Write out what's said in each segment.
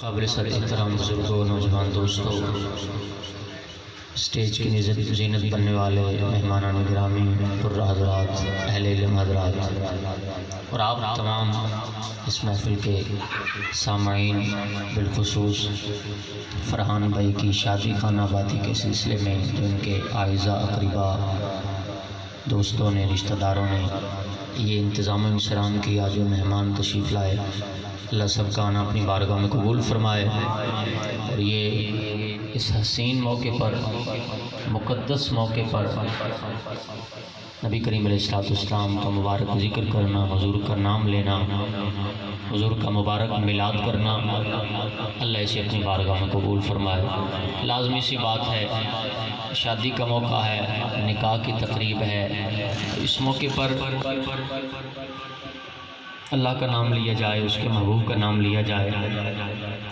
قابل سر احترام بزرگوں، نوجوان دوستوں، اسٹیج کی زینت بننے والے مہمانان گرامی، پر حضرات، اہل علم حضرات اور آپ تمام اس محفل کے سامعین، بالخصوص فرحان بھائی کی شادی خانہ آبادی کے سلسلے میں جو ان کے اعزاء اقربا دوستوں نے، رشتہ داروں نے یہ انتظام انصرام کیا، جو مہمان تشریف لائے، اللہ سب کا آنا اپنی بارگاہ میں قبول فرمائے، اور یہ اس حسین موقع پر، مقدس موقع پر نبی کریم علیہ السلام کا مبارک ذکر کرنا، حضور کا نام لینا، حضور کا مبارک میلاد کرنا، اللہ اسے اپنی بارگاہ میں قبول فرمائے۔ لازمی سی بات ہے، شادی کا موقع ہے، نکاح کی تقریب ہے، اس موقع پر اللہ کا نام لیا جائے، اس کے محبوب کا نام لیا جائے۔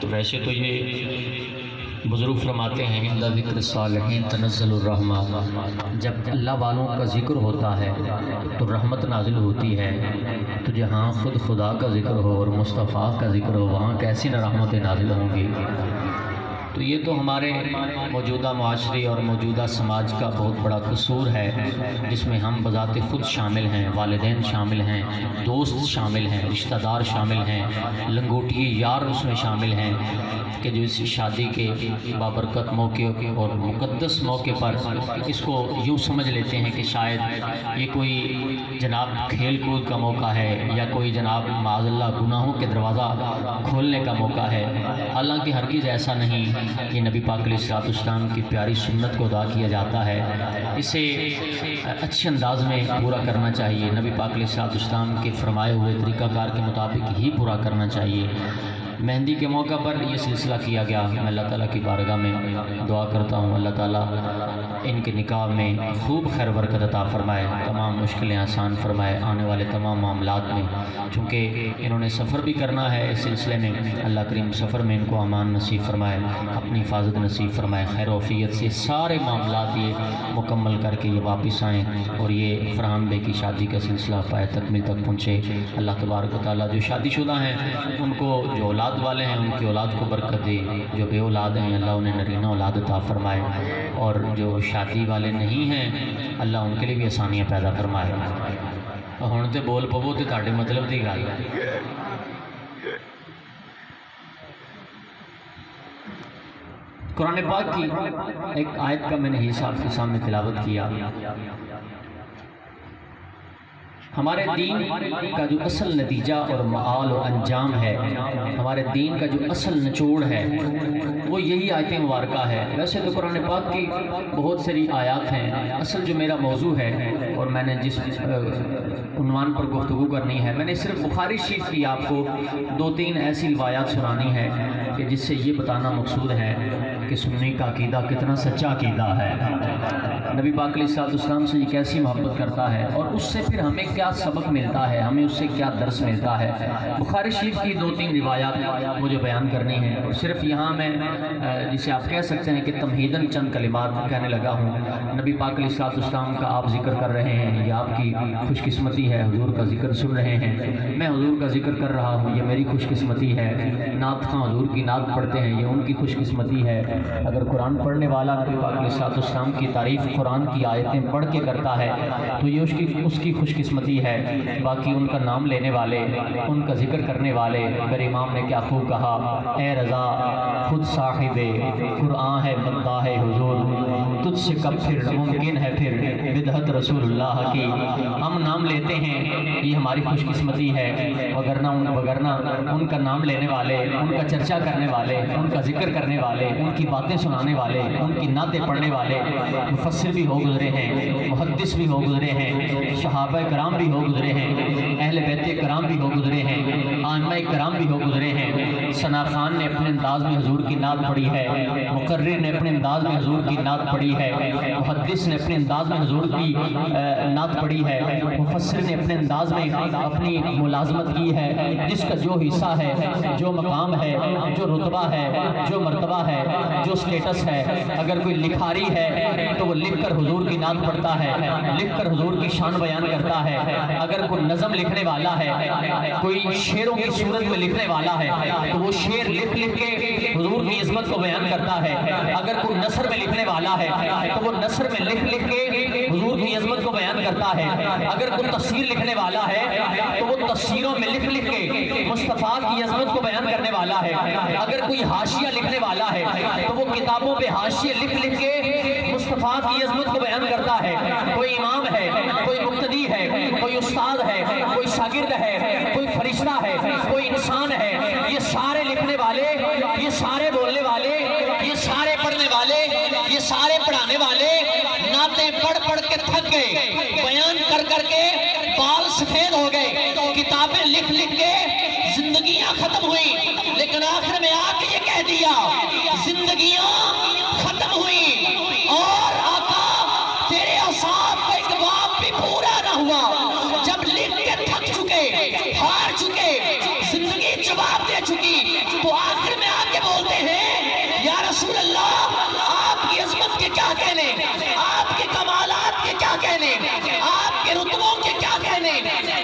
تو ویسے تو یہ بزرگ فرماتے ہیں، عند ذکر الصالحین تنزل الرحمہ، جب اللہ والوں کا ذکر ہوتا ہے تو رحمت نازل ہوتی ہے۔ تو جہاں خود خدا کا ذکر ہو اور مصطفیٰ کا ذکر ہو، وہاں کیسی نہ رحمتیں نازل ہوں گی۔ تو یہ تو ہمارے موجودہ معاشرے اور موجودہ سماج کا بہت بڑا قصور ہے، جس میں ہم بذات خود شامل ہیں، والدین شامل ہیں، دوست شامل ہیں، رشتہ دار شامل ہیں، لنگوٹی یار اس میں شامل ہیں، کہ جو اس شادی کے بابرکت موقع اور مقدس موقع پر اس کو یوں سمجھ لیتے ہیں کہ شاید یہ کوئی جناب کھیل کود کا موقع ہے، یا کوئی جناب معاذ اللہ گناہوں کے دروازہ کھولنے کا موقع ہے۔ حالانکہ ہرگز ایسا نہیں، یہ نبی پاک علیہ السلام کی پیاری سنت کو ادا کیا جاتا ہے، اسے اچھے انداز میں پورا کرنا چاہیے، نبی پاک علیہ السلام کے فرمائے ہوئے طریقہ کار کے مطابق ہی پورا کرنا چاہیے۔ مہندی کے موقع پر یہ سلسلہ کیا گیا۔ میں اللہ تعالیٰ کی بارگاہ میں دعا کرتا ہوں، اللہ تعالیٰ ان کے نکاح میں خوب خیر برکت عطا فرمائے، تمام مشکلیں آسان فرمائے، آنے والے تمام معاملات میں، چونکہ انہوں نے سفر بھی کرنا ہے اس سلسلے میں، اللہ کریم سفر میں ان کو امان نصیب فرمائے، اپنی حفاظت نصیب فرمائے، خیر و عافیت سے سارے معاملات یہ مکمل کر کے یہ واپس آئیں، اور یہ فرحان بھائی کی شادی کا سلسلہ پائے تکمیل تک پہنچے۔ اللہ تبارک و تعالیٰ جو شادی شدہ ہیں ان کو، جو اولاد والے ہیں ان کی اولاد کو برکت دے، جو بے اولاد ہیں اللہ انہیں نرینہ اولاد عطا فرمائے، اور جو شادی والے نہیں ہیں اللہ ان کے لیے بھی آسانیاں پیدا فرمائے۔ ہن تے بول پو تے تہاڈے مطلب دی گل ہے۔ قرآن پاک کی ایک آیت کا میں نے حصہ آپ کے سامنے تلاوت کیا۔ ہمارے دین کا جو اصل نتیجہ اور معال اور انجام ہے، ہمارے دین کا جو اصل نچوڑ ہے، وہ یہی آیت مبارکہ ہے۔ ویسے تو قرآن پاک کی بہت ساری آیات ہیں، اصل جو میرا موضوع ہے اور میں نے جس عنوان پر گفتگو کرنی ہے، میں نے صرف بخاری شریف کی آپ کو 2-3 ایسی روایات سنانی ہے کہ جس سے یہ بتانا مقصود ہے کہ سنی کا عقیدہ کتنا سچا عقیدہ ہے، نبی پاک علیہ السلام سے یہ کیسی محبت کرتا ہے، اور اس سے پھر ہمیں کیا سبق ملتا ہے، ہمیں اس سے کیا درس ملتا ہے۔ بخاری شریف کی 2-3 روایات مجھے بیان کرنی ہیں، اور صرف یہاں میں جسے آپ کہہ سکتے ہیں کہ تمہیداً چند کلمات کہنے لگا ہوں۔ نبی پاک علیہ السلام کا آپ ذکر کر رہے ہیں، یہ آپ کی خوش قسمتی ہے، حضور کا ذکر سن رہے ہیں، میں حضور کا ذکر کر رہا ہوں، یہ میری خوش قسمتی ہے۔ نعت خواں حضور کی نعت پڑھتے ہیں، یہ ان کی خوش قسمتی ہے۔ اگر قرآن پڑھنے والا نبی پاک علیہ السلام کی تعریف قرآن کی آیتیں پڑھ کے کرتا ہے تو یہ اس کی خوش قسمتی ہے۔ باقی ان کا نام لینے والے، ان کا ذکر کرنے والے، میرے امام نے کیا خوب کہا، اے رضا خود صاحب قرآن ہے بندہ ہے حضور، تجھ سے کب پھر ممکن ہے پھر بدعت رسول اللہ کی۔ ہم نام لیتے ہیں، یہ ہماری خوش قسمتی ہے، وگرنہ ان کا نام لینے والے، ان کا چرچا کرنے والے، ان کا ذکر کرنے والے، ان کی باتیں سنانے والے، ان کی نعتیں پڑھنے والے مفسر بھی ہو گزرے ہیں، محدث بھی ہو گزرے ہیں، صحابہ کرام بھی ہو گزرے ہیں، اہل بیت کرام بھی ہو گزرے ہیں، ائمہ کرام بھی ہو گزرے ہیں۔ ثنا خان نے اپنے انداز میں حضور کی نعت پڑھی ہے، مقرر نے اپنے انداز میں حضور کی نعت پڑھی پڑھی ہے، محدث نے اپنے انداز میں حضور کی نعت پڑھی ہے، مفسر نے اپنے انداز میں اپنی ملازمت کی ہے، جس کا جو حصہ ہے، جو مقام ہے، جو رتبہ ہے، جو مرتبہ ہے، جو سٹیٹس ہے، اگر کوئی لکھاری ہے تو وہ لکھ کر حضور کی نعت پڑھتا ہے، لکھ کر حضور کی شان بیان کرتا ہے، اگر کوئی نظم لکھنے والا ہے، کوئی شعروں کی صورت میں لکھنے والا ہے تو وہ شعر لکھ لکھ کے حضور کی عظمت کو بیان کرتا ہے، اگر کوئی نثر میں لکھنے والا ہے تو وہ نثر میں لکھ لکھ کے حضور کی عظمت کو بیان کرتا ہے، اگر کوئی تفسیر لکھنے والا ہے تو وہ تفسیروں میں لکھ لکھ کے مصطفیٰ کی عظمت کو بیان کرنے والا ہے، اگر کوئی حاشیہ لکھنے والا ہے تو وہ کتابوں پہ حاشیے لکھ لکھ کے مصطفیٰ کی عظمت کو بیان کرتا ہے۔ کوئی امام ہے، کوئی مقتدی ہے، کوئی استاد ہے، کوئی شاگرد ہے، کوئی فرشتہ ہے، کوئی انسان ہے، یہ سارے لکھنے والے، یہ سارے بولنے والے، یہ سارے پڑھنے والے، یہ سارے پڑھانے والے نعتیں پڑھ پڑھ کے تھک گئے، بیان کر کر کے بال سفید ہو گئے، کتابیں لکھ لکھ کے زندگیاں ختم ہوئی، لیکن آخر میں آ کے یہ کہہ دیا زندگیاں ختم ہوئی اور آقا تیرے اوصاف کا ایک باب بھی پورا نہ ہوا۔ جب لکھ کے تھک چکے، ہار چکے، زندگی جواب دے چکی، تو آخر میں آ کے بولتے ہیں یا رسول اللہ آپ کی عظمت کے کیا کہنے، آپ کے کمالات کے کیا کہنے، آپ کے رتبوں کے کیا کہنے،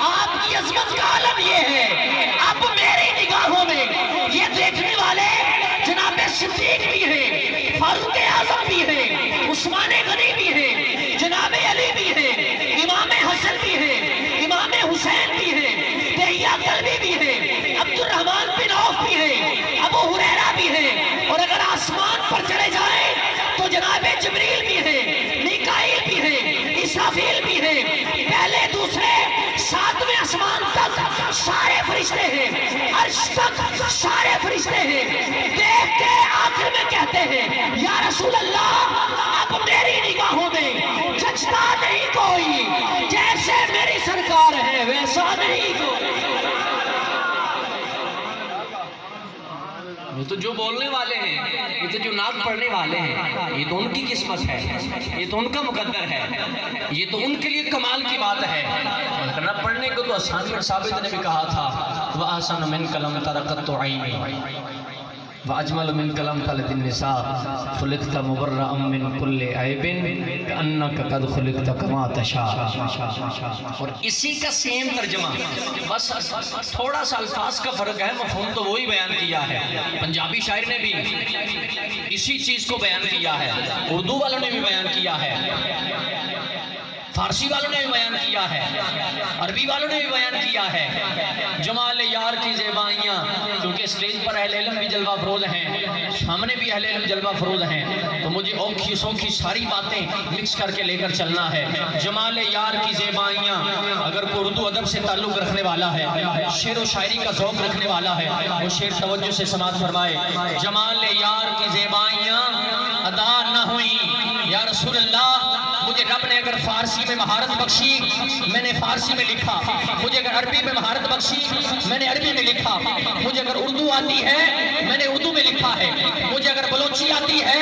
آپ کی عظمت کا عالم یہ ہے۔ اب میری نگاہوں میں یہ دیکھنے والے جناب صدیق بھی ہیں، فاروق اعظم بھی ہیں، عثمان غنی بھی ہیں، جناب علی بھی ہیں، امام حسن بھی ہیں، امام حسین بھی ہیں، دہیہ کلبی بھی ہیں، عبد الرحمن بن عوف بھی ہیں، ابو ہریرہ بھی ہیں، اور اگر آسمان پر چلے جائیں تو جناب جبریل بھی ہیں، میکائیل بھی ہیں، اسرافیل بھی ہیں، پہلے دوسرے ساتویں آسمان تک سارے فرشتے ہیں، عرش تک سارے فرشتے ہیں، دیکھ کے آخر میں کہتے ہیں یا رسول اللہ اب میری نگاہوں میں جچتا نہیں کوئی، جیسے میری سرکار ہے ویسا نہیں کوئی۔ یہ تو جو بولنے والے ہیں، یہ تو جو نعت پڑھنے والے ہیں، یہ تو ان کی قسمت ہے، یہ تو ان کا مقدر ہے، یہ تو ان کے لیے کمال کی بات ہے۔ نہ پڑھنے کو تو آسان پر ثابت نے بھی کہا تھا وَأَحْسَنُ مِنْكَ لَمْ تَرَقَتُ عَيْنِي وَأَجْمَلُ مِنْكَ لَمْ تَلِدِ النِّسَاءُ خُلِقْتَ مُبَرَّأً مِنْ كُلِّ عَيْبٍ كَأَنَّكَ قَدْ خُلِقْتَ كَمَا تَشَاءُ۔ اور اسی کا سیم ترجمہ، بس تھوڑا سا الفاظ کا فرق ہے، مفہوم تو وہی بیان کیا ہے۔ پنجابی شاعر نے بھی اسی چیز کو بیان کیا ہے، اردو والوں نے بھی بیان کیا ہے، فارسی والوں نے بھی بیان کیا ہے، عربی والوں نے بھی بیان کیا ہے۔ جمال یار کی زیبائیاں، کیونکہ اسٹیج پر اہل علم بھی جلوہ فروز ہیں، سامنے بھی اہل علم جلوہ فروز ہیں، تو مجھے اوکھی سوکھی ساری باتیں مکس کر کے لے کر چلنا ہے۔ جمال یار کی زیبائیاں، اگر کوئی اردو ادب سے تعلق رکھنے والا ہے، شعر و شاعری کا ذوق رکھنے والا ہے، وہ شعر توجہ سے سماعت فرمائے۔ جمال یار کی زیبائیاں ادا نہ ہوئی، یا رسول اللہ مجھے رب نے اگر فارسی میں مہارت بخشی میں نے فارسی میں لکھا، مجھے اگر عربی میں مہارت بخشی میں نے عربی میں لکھا، مجھے اگر اردو آتی ہے میں نے اردو میں لکھا ہے، مجھے اگر بلوچی آتی ہے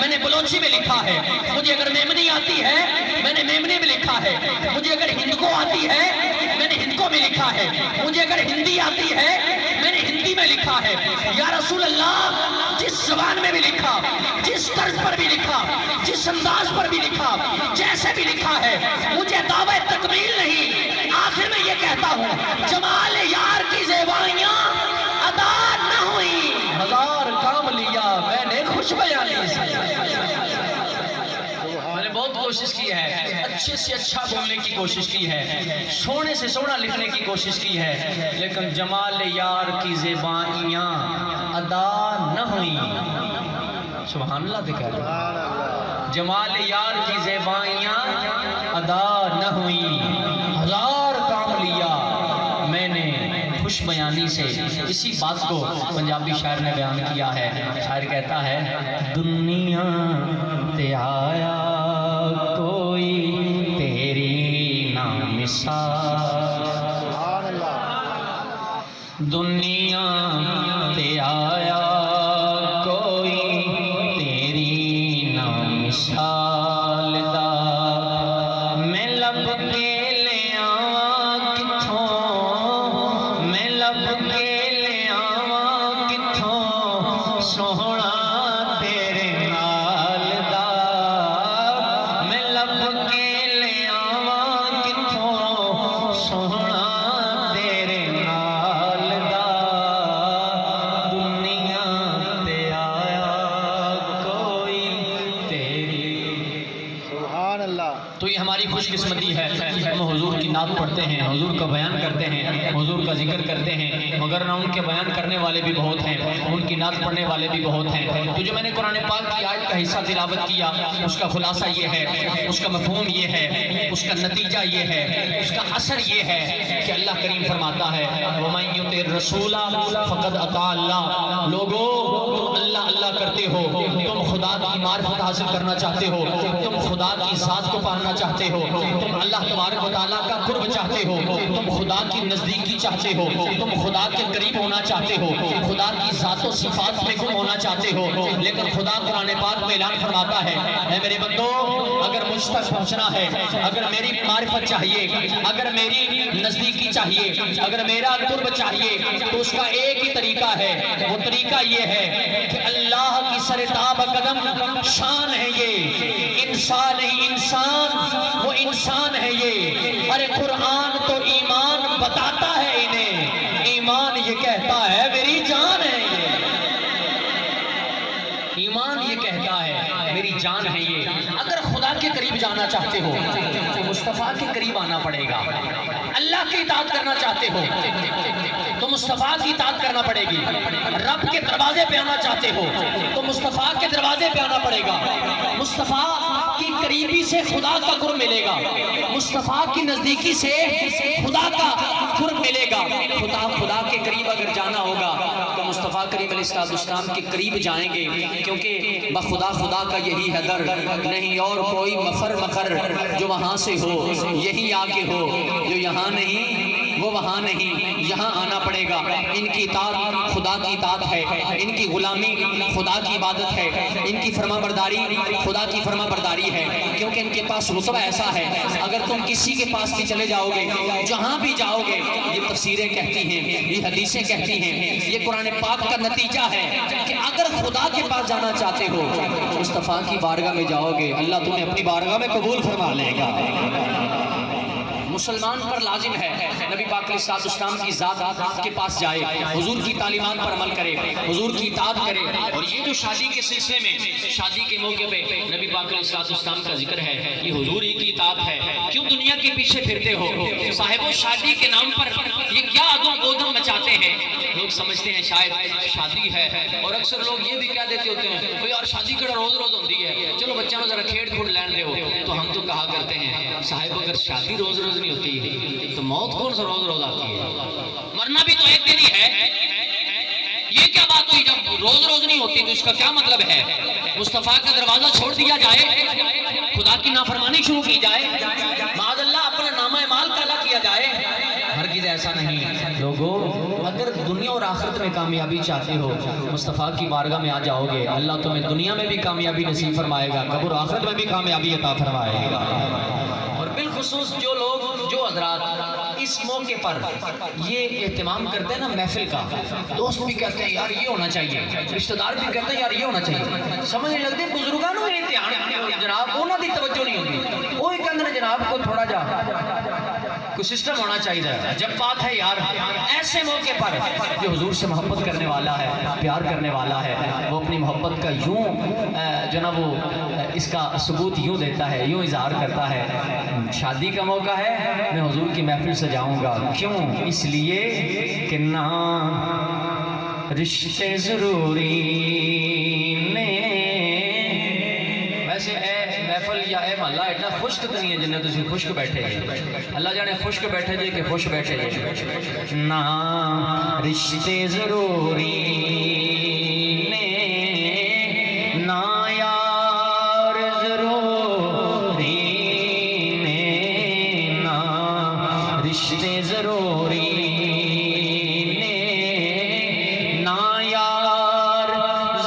میں نے بلوچی میں لکھا ہے، مجھے اگر میمنی آتی ہے میں نے میمنی میں لکھا ہے، مجھے اگر ہندکو آتی ہے میں نے ہندکو میں لکھا ہے، مجھے اگر ہندی آتی ہے میں نے ہندی میں لکھا ہے۔ یا رسول اللہ جس زبان میں بھی لکھا، جس طرز پر بھی لکھا، جس انداز پر بھی لکھا، جیسے بھی لکھا ہے، مجھے دعوی تکمیل نہیں، آخر میں یہ کہتا ہوں جمال یار کی زیبائیاں ادا نہ ہوئی، ہزار کام لیا میں نے خوش بیانی سے۔ میں نے بہت کوشش کی ہے، اچھے سے اچھا بولنے کی کوشش کی ہے، سونے سے سونا لکھنے کی کوشش کی ہے، لیکن جمال یار کی زیبائیاں ادا نہ ہوئی۔ سبحان اللہ دکھا دو، جمال یار کی زیبائیاں ادا نہ ہوئی، ہزار کام لیا میں نے خوش بیانی سے۔ اسی بات کو پنجابی شاعر نے بیان کیا ہے، شاعر کہتا ہے دنیا تے آیا کوئی تیری نا مثال، دنیا تے آیا کوئی تیری نا مثال، یہ ہماری خوش قسمتی ہے، ہم حضور کی نعت پڑھتے ہیں، حضور کا بیان کرتے ہیں، حضور کا ذکر کرتے ہیں، مگر نہ ان کے بیان کرنے والے بھی بہت ہیں، ان کی نعت پڑھنے والے بھی بہت ہیں۔ تو جو میں نے قرآن پاک کی آیت کا حصہ تلاوت کیا، اس کا خلاصہ یہ ہے، اس کا مفہوم یہ ہے، اس کا نتیجہ یہ ہے، اس کا اثر یہ ہے کہ اللہ کریم فرماتا ہے وَمَن يُطِعِ الرَّسُولَ فَقَدْ أَطَاعَ اللَّهَ۔ لوگو تم اللہ اللہ کرتے ہو، تم خدا کی معرفت حاصل کرنا چاہتے ہو، تم خدا کی ذات کو پانا چاہتے ہو، تم اللہ تبارک و تعالیٰ کا قرب چاہتے ہو، تم خدا کی نزدیکی چاہتے ہو، تم خدا کے قریب ہونا چاہتے ہو، خدا کی ذات و صفات میں گم ہونا چاہتے ہو، لیکن خدا قرآن پاک میں اعلان فرماتا ہے اے میرے بندو، اگر مجھ تک پہنچنا ہے، اگر میری معرفت چاہیے، اگر میری نزدیکی چاہیے، اگر میرا قرب چاہیے، تو اس کا ایک ہی طریقہ ہے، وہ طریقہ یہ ہے کہ اللہ کی سرتاب قدم شان ہے یہ، انسان نہیں انسان، وہ انسان ہے یہ۔ ارے قرآن تو ایمان بتاتا ہے انہیں، ایمان یہ کہتا ہے میری جان ہے یہ، ایمان یہ کہتا ہے میری جان ہے یہ۔ اگر خدا کے قریب جانا چاہتے ہو تو مصطفیٰ کے قریب آنا پڑے گا، اللہ کی اطاعت کرنا چاہتے ہو تو مصطفیٰ کی اطاعت کرنا پڑے گی، رب کے دروازے پہ آنا چاہتے ہو تو مصطفیٰ کے دروازے پہ آنا پڑے گا، مصطفیٰ کی قریبی سے خدا کا قرب ملے گا، مصطفیٰ کی نزدیکی سے خدا کا قرب ملے گا۔ خدا کے قریب اگر جانا ہوگا تو مصطفیٰ کریم علیہ السلام کے قریب جائیں گے، کیونکہ بخدا خدا کا یہی ہے در، نہیں اور کوئی مفر مخر جو وہاں سے ہو یہی آ کے ہو، جو یہاں نہیں وہ وہاں نہیں، یہاں آنا پڑے گا۔ ان کی اطاعت خدا کی اطاعت ہے، ان کی غلامی خدا کی عبادت ہے، ان کی فرما برداری خدا کی فرما برداری ہے، کیونکہ ان کے پاس رتبہ ایسا ہے اگر تم کسی کے پاس بھی چلے جاؤ گے، جہاں بھی جاؤ گے، یہ تفسیریں کہتی ہیں، یہ حدیثیں کہتی ہیں، یہ قرآن پاک کا نتیجہ ہے کہ اگر خدا کے پاس جانا چاہتے ہو مصطفیٰ کی بارگاہ میں جاؤ گے، اللہ تمہیں اپنی بارگاہ میں قبول فرما لے گا۔ مسلمان پر لازم ہے نبی پاک علیہ السلام کی ذات کے پاس جائے، حضور کی تعلیمات پر عمل کرے، حضور کی اطاعت کرے۔ اور یہ جو شادی کے سلسلے میں، شادی کے موقع پہ نبی پاک علیہ السلام کا ذکر ہے، یہ حضور ہی کی اطاعت ہے۔ کیوں دنیا کے پیچھے پھرتے ہو؟ صاحب شادی کے نام پر یہ کیا ادم بودم مچاتے ہیں؟ لوگ سمجھتے ہیں شاید شادی ہے، اور اکثر لوگ یہ بھی کہہ دیتے ہوتے ہیں بھئی یار شادی کڑا روز روز ہوتی ہے، چلو بچوں نے ذرا کھیڑ کھوڑ لین دے ہو۔ تو ہم تو کہا کرتے ہیں صاحب اگر شادی روز روز نہیں ہوتی تو موت کون سا روز روز آتی ہے؟ مرنا بھی تو ایک دن ہی ہے۔ یہ کیا بات ہوئی جب روز روز نہیں ہوتی تو اس کا کیا مطلب ہے؟ مصطفیٰ کا دروازہ چھوڑ دیا جائے، خدا کی نافرمانی شروع کی جائے، معاذ اللہ اپنا نامہ اعمال کالا کیا جائے؟ ہرگز ایسا نہیں۔ لوگو اگر دنیا اور آخرت میں کامیابی چاہتے ہو مصطفیٰ کی بارگاہ میں آ جاؤ گے، اللہ تمہیں دنیا میں بھی کامیابی نصیب فرمائے گا، قبر و آخرت میں بھی کامیابی عطا فرمائے گا۔ اور بالخصوص جو لوگ، جو حضرات اس موقع پر یہ اہتمام کرتے ہیں نا محفل کا، دوست بھی کہتے ہیں یار یہ ہونا چاہیے، رشتہ دار بھی کہتے ہیں یار یہ ہونا چاہیے، سمجھ نہیں لگتی بزرگانوں یہ امتحان جناب انہوں کی توجہ نہیں ہوتی، وہی کہتے ہیں جناب کو تھوڑا جا کوئی سسٹم ہونا چاہیے۔ جب بات ہے یار ایسے موقع پر جو حضور سے محبت کرنے والا ہے، پیار کرنے والا ہے، وہ اپنی محبت کا یوں جو نا وہ اس کا ثبوت یوں دیتا ہے، یوں اظہار کرتا ہے۔ شادی کا موقع ہے میں حضور کی محفل سے جاؤں گا، کیوں؟ اس لیے کہ نہ رشتے ضروری نے، ویسے اے محفل یا اے محلہ اتنا خشک تو نہیں ہے جنہیں تسی خشک بیٹھے جی، اللہ جانے خشک بیٹھے جی کہ خوش بیٹھے جی۔ نہ رشتے ضروری نے، نہ یار ضروری نے، نہ رشتے ضروری نے، نہ یار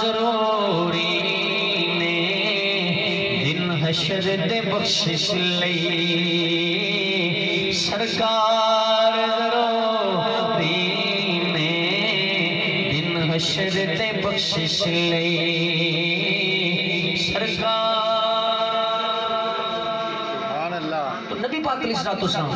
ضروری نے، دن حشر دے بخشش لئی سرکار ضروری نے، دن حشر دے بخشش لئی سرکار۔ تو نبی پاک علیہ السلام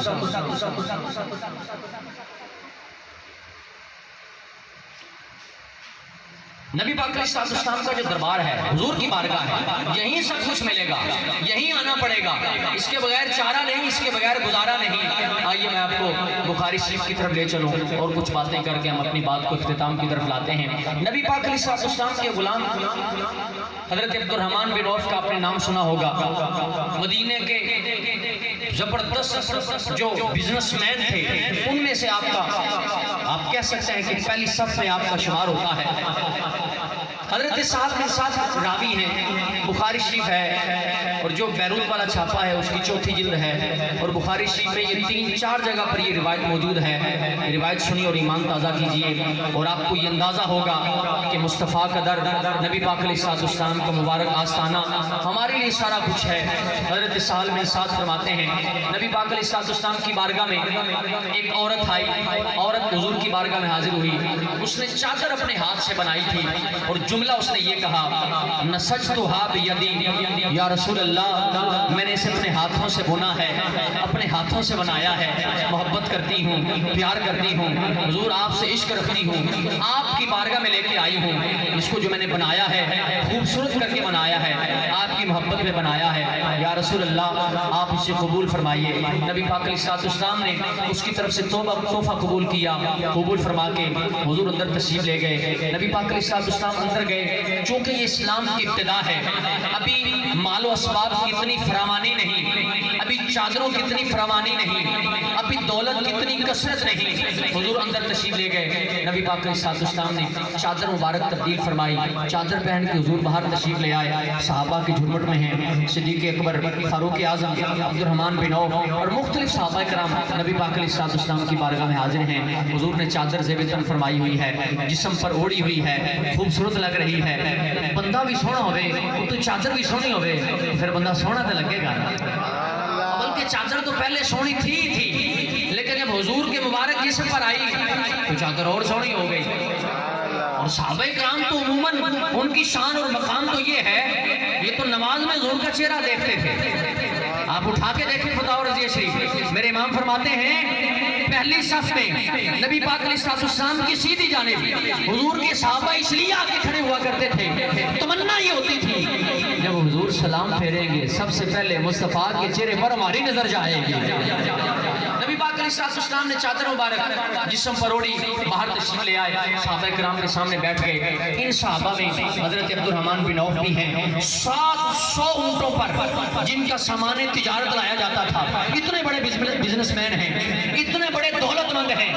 نبی پاک علیہ السلام کا جو دربار ہے، حضور کی بارگاہ ہے، یہیں سب کچھ ملے گا، یہیں آنا پڑے گا، اس کے بغیر چارہ نہیں، اس کے بغیر گزارا نہیں۔ آئیے میں آپ کو بخاری شریف کی طرف لے چلوں اور کچھ باتیں کر کے ہم اپنی بات کو اختتام کی طرف لاتے ہیں۔ نبی پاک علیہ السلام کے غلام حضرت عبد الرحمن بن عوف کا آپ نے نام سنا ہوگا، مدینے کے زبردست جو بزنس مین تھے ان میں سے آپ کہہ سکتے ہیں کہ پہلی صف میں آپ کا شمار ہوتا ہے۔ حضرت صاحب کے ساتھ راوی ہیں، بخاری شریف ہے اور جو بیروت والا چھاپا ہے اس کی چوتھی جلد ہے، اور بخاری شریف میں یہ 3-4 جگہ پر یہ روایت موجود ہے۔ روایت سنی اور ایمان تازہ کیجئے اور آپ کو یہ اندازہ ہوگا کہ مصطفیٰ کا در، نبی پاک علیہ السلام کا مبارک آستانہ ہمارے لیے سارا کچھ ہے۔ حضرت سہل بن سعد فرماتے ہیں نبی پاک علیہ السلام کی بارگاہ میں ایک عورت آئی، عورت حضور کی بارگاہ میں حاضر ہوئی، اس نے چادر اپنے ہاتھ سے بنائی تھی اور جملہ اس نے یہ کہا، نسجتھا بیدی یا رسول اللہ، میں نے اسے اپنے ہاتھوں سے بنا ہے، اپنے ہاتھوں سے بنایا ہے، محبت کرتی ہوں، پیار کرتی ہوں، حضور آپ سے عشق رکھتی ہوں، آپ کی بارگاہ میں لے کے آئی ہوں، اس کو جو میں نے بنایا ہے خوبصورت کر کے بنایا ہے، آپ کی محبت میں بنایا ہے، یا رسول اللہ آپ اسے قبول فرمائیے۔ نبی پاک علیہ السلام نے اس کی طرف سے تحفہ قبول کیا، قبول فرما کے حضور اندر تشریف لے گئے۔ نبی پاک علیہ السلام اندر گئے، چونکہ یہ اسلام کی ابتدا ہے، ابھی مال و اسباب کی اتنی فراوانی نہیں، ابھی چادروں کی اتنی فراوانی نہیں، ابھی دولت کی اتنی کثرت نہیں، حضور اندر تشریف لے گئے۔ نبی پاک علیہ السلام نے چادر مبارک تبدیل فرمائی، چادر پہن کے حضور باہر تشریف لے آئے، صحابہ کی جھرمٹ میں ہیں، صدیق اکبر، فاروق اعظم، عبد الرحمن بن عوف اور مختلف صحابہ کرام نبی پاک علیہ السلام کی بارگاہ میں حاضر ہیں۔ حضور نے چادر زیب تن فرمائی ہوئی ہے، جسم پر اوڑی ہوئی ہے، خوبصورت لگ رہی ہے۔ بندہ بھی سونا ہوئے تو چادر بھی سونی ہوئے پھر بندہ سونا تو لگے گا، بلکہ چادر تو پہلے سونی تھی لیکن جب حضور کے مبارک جسم پر آئی تو چادر اور سونی ہو گئی۔ اور صحابہ کرام تو عموماً ان کی شان اور مقام تو یہ ہے، یہ تو نماز میں حضور کا چہرہ دیکھتے تھے۔ آپ اٹھا کے دیکھیں فتح و رضیہ شریف، میرے امام فرماتے ہیں پہلی صف میں نبی پاک علیہ السلام کی سیدھی جانب حضور کے صحابہ اس لیے آ کے کھڑے ہوا کرتے تھے، تمنا یہ ہوتی تھی جب حضور سلام پھیریں گے سب سے پہلے مصطفیٰ کے چہرے پر ہماری نظر جائے گی۔ نبی پاک علیہ السلام نے چادر مبارک جسم پر اوڑی، باہر تشریف لے آئے، صحابہ کرام کے سامنے بیٹھ گئے۔ ان صحابہ میں حضرت عبد الرحمن بن عوف بھی ہیں، 700 اونٹوں پر جن کا سامان تجارت لایا جاتا تھا، اتنے بڑے بزنس مین ہیں، اتنے بڑے دولت مند ہیں،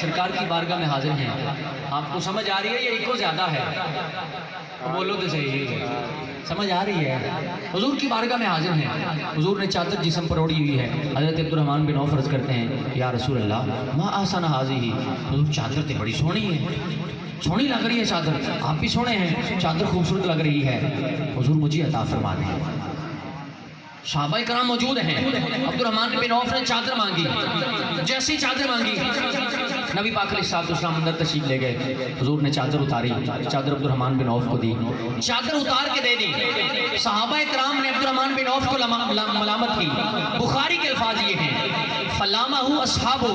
سرکار کی بارگاہ میں حاضر ہیں۔ آپ کو سمجھ آ رہی ہے یہ ایک زیادہ ہے؟ بولو تو صحیح، سمجھ آ رہی ہے؟ حضور کی بارگاہ میں حاضر ہیں، حضور نے چادر جسم پر اوڑی ہوئی ہے۔ حضرت عبد الرحمن بن عوف عرض کرتے ہیں یا رسول اللہ ما آسان حاضی، حضور چادر تے بڑی سونی ہے، سونی لگ رہی ہے چادر، آپ بھی سونے ہیں، چادر خوبصورت لگ رہی ہے، حضور مجھے عطا فرما دیں۔ صحابہ کرام موجود ہیں، عبد الرحمن بن عوف نے چادر مانگی، جیسی چادر مانگی نبی پاک علیہ السلام اندر تشریف لے گئے، حضور نے چادر اتاری، چادر عبد الرحمن بن عوف کو دی، چادر اتار کے دے دی۔ صحابہ کرام نے عبد الرحمن بن عوف کو ملامت کی، بخاری کے الفاظ یہ ہیں فلامہ اصحابہ،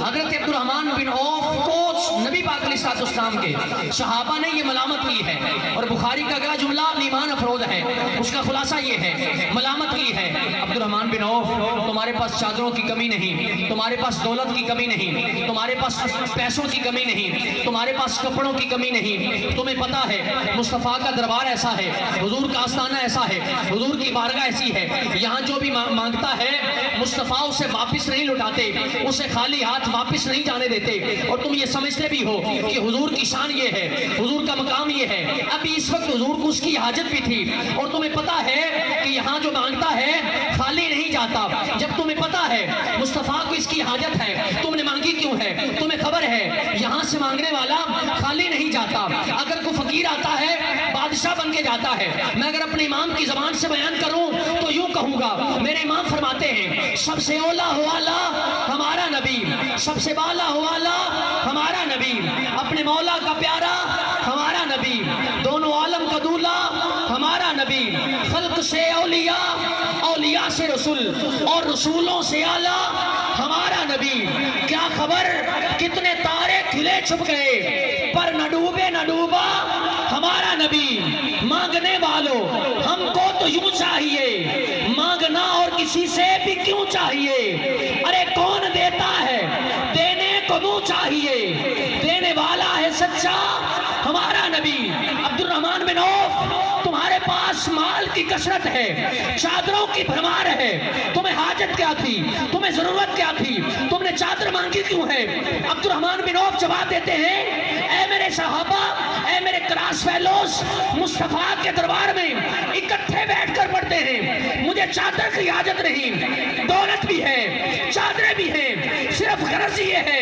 حضرت عبد الرحمن بن عوف کو نبی پاک علیہ السلام کے صحابہ نے یہ ملامت کی ہے، اور بخاری کا اگلا جملہ ایمان افروز ہے، اس کا خلاصہ یہ ہے ملامت کی ہے عبد الرحمن بن عوف تمہارے پاس چادروں کی کمی نہیں، تمہارے پاس دولت کی کمی نہیں، تمہارے پاس پیسوں کی کمی نہیں، تمہارے پاس کپڑوں کی کمی نہیں، تمہیں پتا ہے مصطفیٰ کا دربار ایسا ہے، حضور کا آستانہ ایسا ہے، حضور کی بارگاہ ایسی ہے، یہاں جو بھی مانگتا ہے مصطفیٰ اسے واپس نہیں لٹاتے، اسے خالی ہاتھ واپس نہیں جانے دیتے، اور تم یہ سمجھتے بھی ہو کہ حضور کی شان یہ ہے، حضور کا مقام یہ ہے، ابھی اس وقت حضور کو اس کی حاجت بھی تھی، اور تمہیں پتا ہے کہ یہاں جو مانگتا ہے خالی نہیں جاتا، جب تمہیں پتا ہے مصطفیٰ کو اس کی حاجت ہے، تم نے مانگی کیوں ہے؟ تمہیں خبر ہے یہاں سے مانگنے والا خالی نہیں جاتا، اگر کوئی فقیر آتا ہے بادشاہ بن کے جاتا ہے۔ میں اگر اپنے امام کی زبان سے بیان کروں تو یوں کہوں گا، میرے امام فرماتے ہیں سب سے اولا والا ہمارا نبی، سب سے بالا والا ہمارا نبی، اپنے مولا کا پیارا ہمارا نبی، دونوں عالم کا دولا ہمارا نبی، خلق سے اولیاء، اولیاء سے رسول، اور رسولوں سے اعلیٰ ہمارا نبی۔ کیا خبر کتنے تارے کھلے چھپ گئے پر نہ ڈوبے نہ ڈوبا ہمارا نبی۔ مانگنے والوں ہم کو تو یوں چاہیے، مانگنا اور کسی سے بھی کیوں چاہیے؟ ارے کون دیتا ہے دینے کو منہ چاہیے، دینے والا ہے سچا ہمارا نبی۔ عبد الرحمن بن عوف تمہارے پاس مال کی کثرت ہے، چادروں کی بھرمار ہے، تمہیں حاجت کیا تھی، تمہیں ضرورت کیا تھی، تم نے چادر مانگی کیوں ہے؟ عبد الرحمن بن عوف جواب دیتے ہیں، اے میرے صحابہ، اے میرے کلاس فیلوز، مصطفیٰ کے دربار میں اکٹھے بیٹھ کر پڑھتے ہیں، مجھے چادر کی حاجت نہیں، دولت بھی ہے، چادریں بھی ہیں، صرف غرض یہ ہے،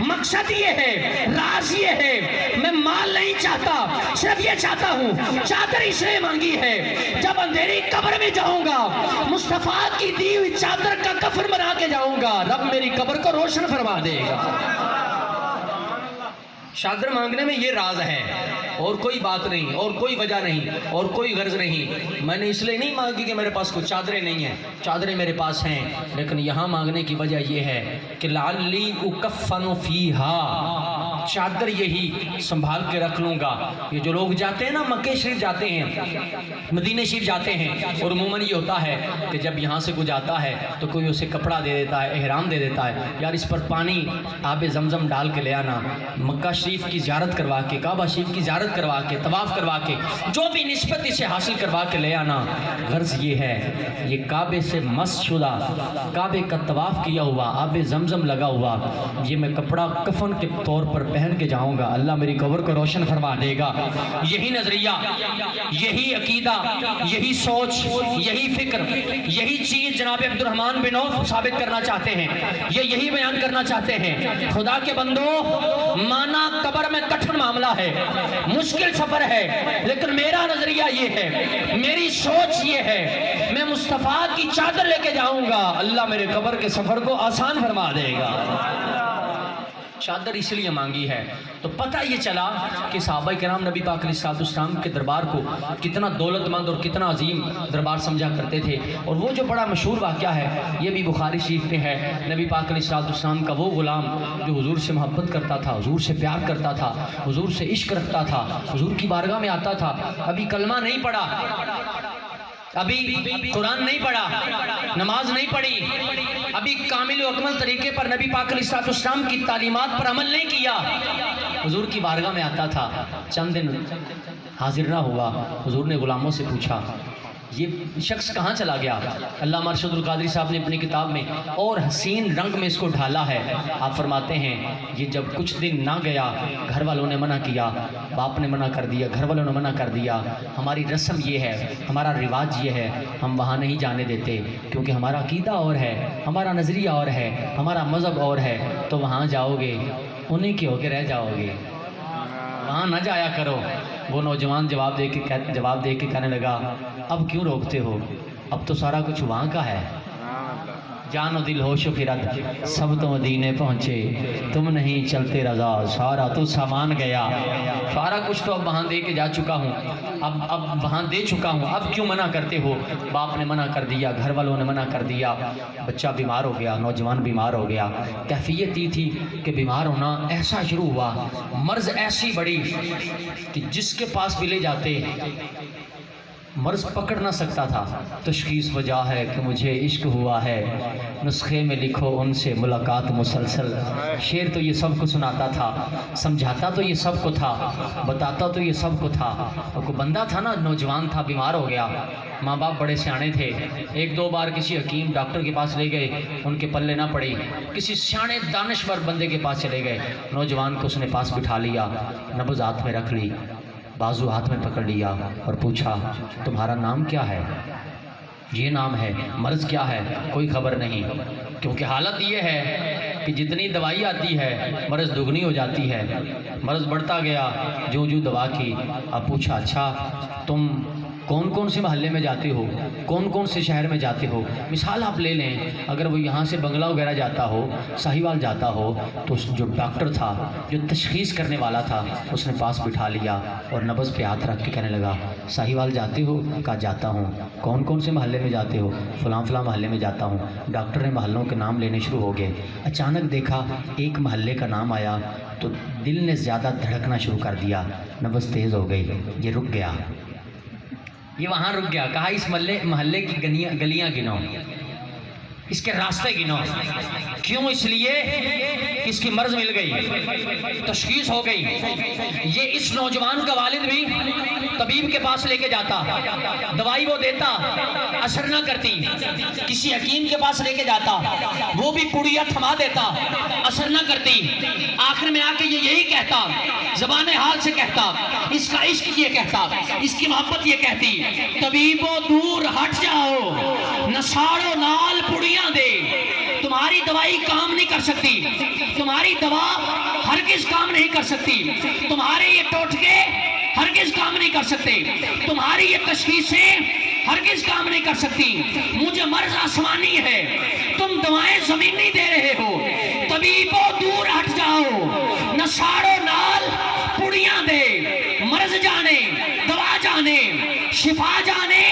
مقصد یہ ہے، راز یہ ہے، میں مال نہیں چاہتا، صرف یہ چاہتا ہوں چادر اس لیے مانگی ہے، جب اندھیری قبر میں جاؤں گا مصطفیٰ کی دی ہوئی چادر کا کفن بنا کے جاؤں گا، رب میری قبر کو روشن فرما دے گا۔ چادر مانگنے میں یہ راز ہے، اور کوئی بات نہیں، اور کوئی وجہ نہیں، اور کوئی غرض نہیں۔ میں نے اس لیے نہیں مانگی کہ میرے پاس کوئی چادریں نہیں ہیں، چادریں میرے پاس ہیں، لیکن یہاں مانگنے کی وجہ یہ ہے کہ لعلی اکفن فیہا، چادر یہی سنبھال کے رکھ لوں گا۔ یہ جو لوگ جاتے ہیں نا، مکہ شریف جاتے ہیں، مدینہ شریف جاتے ہیں، اور عموماً یہ ہوتا ہے کہ جب یہاں سے کوئی جاتا ہے تو کوئی اسے کپڑا دے دیتا ہے، احرام دے دیتا ہے، یار اس پر پانی آب زمزم ڈال کے لے آنا، مکہ شریف کی زیارت کروا کے، کعبہ شریف کی زیارت کروا کے، طواف کروا کے، جو بھی نسبت اسے حاصل کروا کے لے آنا۔ غرض یہ ہے، یہ کعبے سے مس شدہ، کعبے کا طواف کیا ہوا، آب زمزم لگا ہوا، یہ میں کپڑا کفن کے طور پر پہن کے جاؤں گا، اللہ میری قبر کو روشن فرما دے گا۔ یہی نظریہ، یہی عقیدہ، یہی سوچ، یہی فکر، یہی چیز جناب عبد الرحمن بن عوف ثابت کرنا چاہتے ہیں، یہ یہی بیان کرنا چاہتے ہیں۔ خدا کے بندو، مانا قبر میں کٹھن معاملہ ہے، مشکل سفر ہے، لیکن میرا نظریہ یہ ہے، میری سوچ یہ ہے، میں مصطفیٰ کی چادر لے کے جاؤں گا، اللہ میرے قبر کے سفر کو آسان فرما دے گا۔ چادر اس لیے مانگی ہے تو پتہ یہ چلا کہ صحابہ کرام نبی پاک علیہ السلام کے دربار کو کتنا دولت مند اور کتنا عظیم دربار سمجھا کرتے تھے، اور وہ جو بڑا مشہور واقعہ ہے یہ بھی بخاری شریف میں ہے۔ نبی پاک علیہ السلام کا وہ غلام جو حضور سے محبت کرتا تھا، حضور سے پیار کرتا تھا، حضور سے عشق رکھتا تھا، حضور کی بارگاہ میں آتا تھا، ابھی کلمہ نہیں پڑھا، ابھی قرآن نہیں پڑھا، نماز نہیں پڑھی، ابھی کامل و اکمل طریقے پر نبی پاک علیہ السلام کی تعلیمات پر عمل نہیں کیا، حضور کی بارگاہ میں آتا تھا، چند دن حاضر نہ ہوا، حضور نے غلاموں سے پوچھا یہ شخص کہاں چلا گیا؟ علامہ ارشد القادری صاحب نے اپنی کتاب میں اور حسین رنگ میں اس کو ڈھالا ہے، آپ فرماتے ہیں یہ جب کچھ دن نہ گیا، گھر والوں نے منع کیا، باپ نے منع کر دیا، گھر والوں نے منع کر دیا، ہماری رسم یہ ہے، ہمارا رواج یہ ہے، ہم وہاں نہیں جانے دیتے کیونکہ ہمارا عقیدہ اور ہے، ہمارا نظریہ اور ہے، ہمارا مذہب اور ہے، تو وہاں جاؤ گے انہیں کے ہو کے رہ جاؤ گے، وہاں نہ جایا کرو۔ وہ نوجوان جواب دے کے کہنے لگا اب کیوں روکتے ہو، اب تو سارا کچھ وہاں کا ہے، جان و دل ہوش و خرد سب تو مدینے پہنچے، تم نہیں چلتے رضا سارا تو سامان گیا، سارا کچھ تو اب وہاں دے کے جا چکا ہوں، اب وہاں دے چکا ہوں، اب کیوں منع کرتے ہو؟ باپ نے منع کر دیا، گھر والوں نے منع کر دیا، بچہ بیمار ہو گیا، نوجوان بیمار ہو گیا، کیفیت یہ تھی کہ بیمار ہونا ایسا شروع ہوا، مرض ایسی بڑی کہ جس کے پاس بھی لے جاتے مرض پکڑ نہ سکتا تھا۔ تشخیص وجہ ہے کہ مجھے عشق ہوا ہے، نسخے میں لکھو ان سے ملاقات مسلسل۔ شعر تو یہ سب کو سناتا تھا، سمجھاتا تو یہ سب کو تھا، بتاتا تو یہ سب کو تھا، اور کوئی بندہ تھا نا، نوجوان تھا، بیمار ہو گیا، ماں باپ بڑے سیانے تھے، ایک دو بار کسی حکیم ڈاکٹر کے پاس لے گئے، ان کے پلے نہ پڑی، کسی سیانے دانشور بندے کے پاس چلے گئے، نوجوان کو اس نے پاس بٹھا لیا، نبض ہاتھ میں رکھ لی، بازو ہاتھ میں پکڑ لیا اور پوچھا تمہارا نام کیا ہے؟ یہ نام ہے۔ مرض کیا ہے؟ کوئی خبر نہیں، کیونکہ حالت یہ ہے کہ جتنی دوائی آتی ہے مرض دگنی ہو جاتی ہے، مرض بڑھتا گیا جو دوا کی۔ اب پوچھا اچھا تم کون کون سے محلے میں جاتے ہو، کون کون سے شہر میں جاتے ہو. مثال آپ لے لیں، اگر وہ یہاں سے بنگلہ وغیرہ جاتا ہو، ساہیوال جاتا ہو، تو جو ڈاکٹر تھا، جو تشخیص کرنے والا تھا، اس نے پاس بٹھا لیا اور نبض پہ ہاتھ رکھ کے کہنے لگا ساہیوال جاتے ہو؟ کہا جاتا ہوں. کون کون سے محلے میں جاتے ہو؟ فلاں فلاں محلے میں جاتا ہوں. ڈاکٹر نے محلوں کے نام لینے شروع ہو گئے. اچانک دیکھا ایک محلے کا نام آیا تو دل نے زیادہ دھڑکنا شروع کر دیا، نبض تیز ہو گئی، یہ رک گیا، یہ وہاں رک گیا. کہا اس محلے کی گلیاں گنو، اس کے راستے گنو. کیوں؟ اس لیے کہ اس کی مرض مل گئی، تشخیص ہو گئی. یہ اس نوجوان کا والد بھی طبیب کے پاس لے کے جاتا، دوائی وہ دیتا، اثر نہ کرتی. کسی حکیم کے پاس لے کے جاتا، وہ بھی پڑیا تھما دیتا، اثر نہ کرتی. آخر میں آ کے یہ یہی کہتا، زبان حال سے کہتا، اس کا عشق یہ کہتا، اس کی محبت یہ کہتی، طبیبو دور ہٹ جاؤ، نساڑو نال پڑیاں دے. تمہاری دوائی کام نہیں کر سکتی، تمہاری دوا ہرگز کام نہیں کر سکتی، تمہارے یہ ٹوٹکے ہرگز کام نہیں کر سکتے، تمہاری یہ تشخیصیں ہرگز کام نہیں کر سکتی. مجھے مرض آسمانی ہے، تم دوائیں زمینی دے رہے ہو. طبیبو دور ہٹ جاؤ، نساڑو نال پڑیاں دے. مرض جانے، دوا جانے، شفا جانے،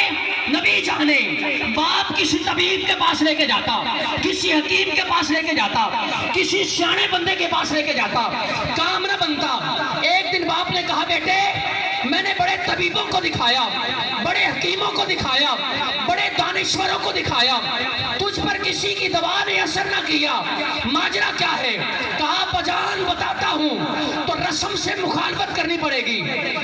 نبی جانے. باپ کسی طبیب کے پاس لے کے جاتا، کسی حکیم کے پاس لے کے جاتا، کسی سیانے بندے کے پاس لے کے جاتا، کام نہ بنتا. ایک دن باپ نے کہا بیٹے میں نے بڑے طبیبوں کو دکھایا، بڑے حکیموں کو دکھایا، بڑے دانشوروں کو دکھایا، تجھ پر کسی کی دوا نے اثر نہ کیا، ماجرا کیا ہے؟ کہا بجان بتاتا ہوں. تو رسم سے مخالفت کرنی پڑے گی،